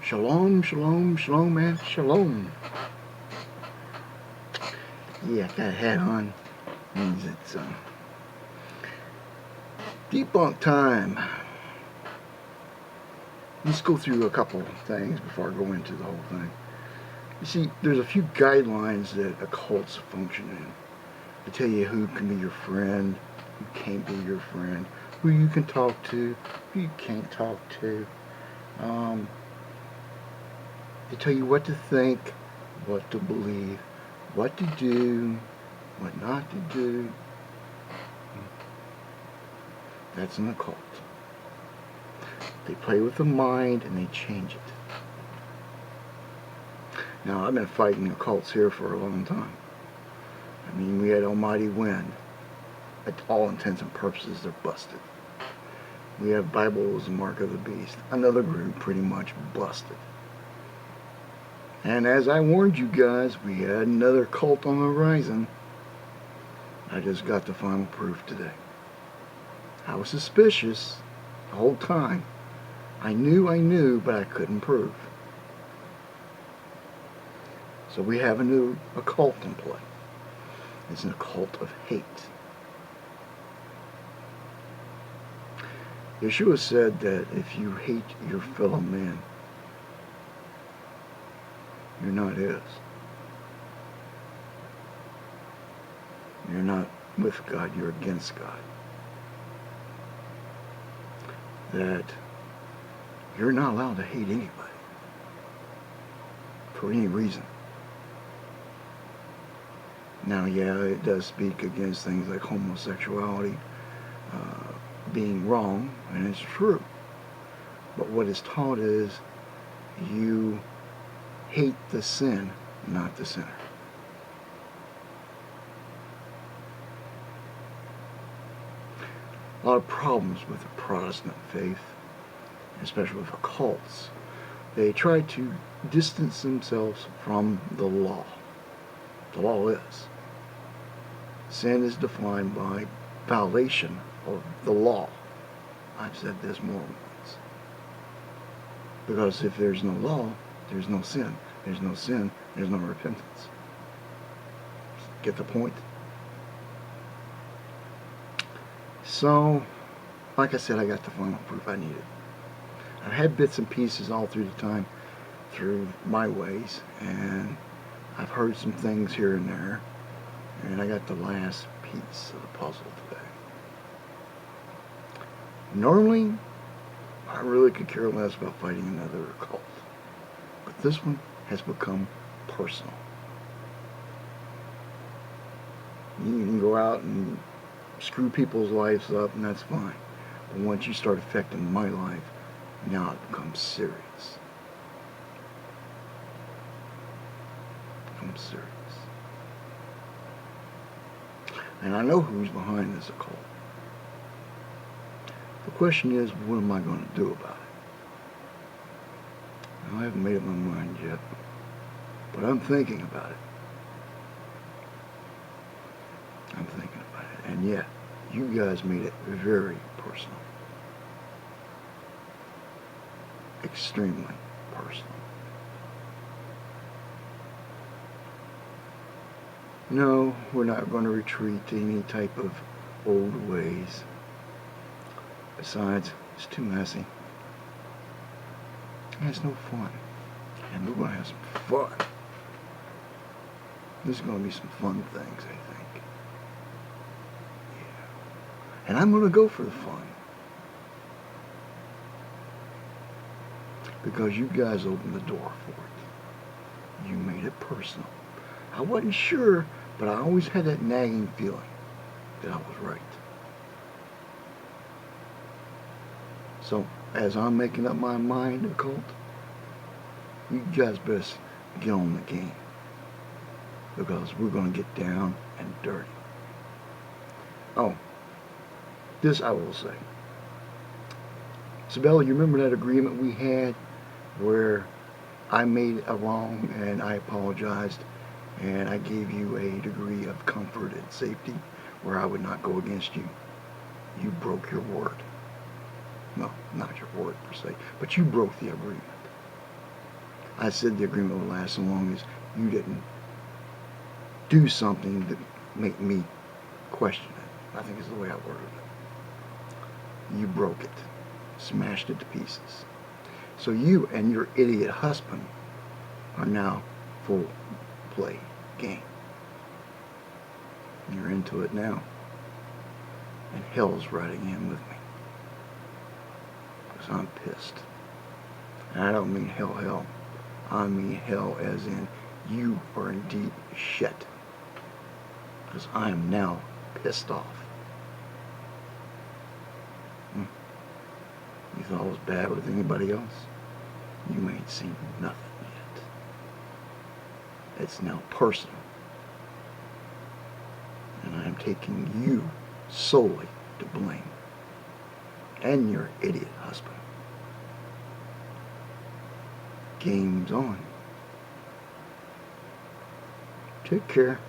Shalom, shalom, shalom, and shalom. Yeah, I got a hat on. Means it's debunk time. Let's go through a couple of things before I go into the whole thing. You see, there's a few guidelines that occults function in. They tell you who can be your friend, who can't be your friend, who you can talk to, who you can't talk to. They tell you what to think, what to believe, what to do, what not to do. That's an occult. They play with the mind and they change it. Now, I've been fighting occults here for a long time. I mean, we had Almighty Wind. At all intents and purposes, they're busted. We have Bible as the Mark of the Beast. Another group pretty much busted. And as I warned you guys, we had another cult on the horizon. I just got the final proof today. I was suspicious the whole time. I knew, but I couldn't prove. So we have a new occult in play. It's an occult of hate. Yeshua said that if you hate your fellow man, you're not his. You're not with God, you're against God. That you're not allowed to hate anybody for any reason. Now, yeah, it does speak against things like homosexuality being wrong, and it's true. But what is taught is you hate the sin, not the sinner. A lot of problems with the Protestant faith, especially with occults. They try to distance themselves from the law. The law is. Sin is defined by violation of the law. I've said this more than once. Because if there's no law, there's no sin. There's no sin, there's no repentance. Get the point? So, like I said, I got the final proof I needed. I've had bits and pieces all through the time, through my ways, and I've heard some things here and there, and I got the last piece of the puzzle today. Normally, I really could care less about fighting another occult, but this one has become personal. You can go out and screw people's lives up, and that's fine. But once you start affecting my life, now it becomes serious. It becomes serious. And I know who's behind this occult. The question is, what am I going to do about it? Now, I haven't made up my mind yet, but I'm thinking about it. I'm thinking about it. And yet, you guys made it very personal. Extremely personal. No, we're not going to retreat to any type of old ways. Besides, it's too messy. And it's no fun. And we're going to have some fun. There's going to be some fun things, I think. Yeah. And I'm going to go for the fun. Because you guys opened the door for it. You made it personal. I wasn't sure, but I always had that nagging feeling that I was right. So, as I'm making up my mind, occult, you guys best get on the game. Because we're going to get down and dirty. Oh, this I will say. Sabella, you remember that agreement we had where I made a wrong and I apologized and I gave you a degree of comfort and safety where I would not go against you? You broke your word. No, not your word per se, but you broke the agreement. I said the agreement would last so long as you didn't do something that make me question it. I think is the way I worded it. You broke it. Smashed it to pieces. So you and your idiot husband are now full play game. You're into it now. And hell's riding in with me. Because I'm pissed. And I don't mean hell. I mean hell as in you are in deep shit. Because I am now pissed off. You thought I was bad with anybody else? You ain't seen nothing yet. It's now personal. And I am taking you solely to blame. And your idiot husband. Game's on. Take care.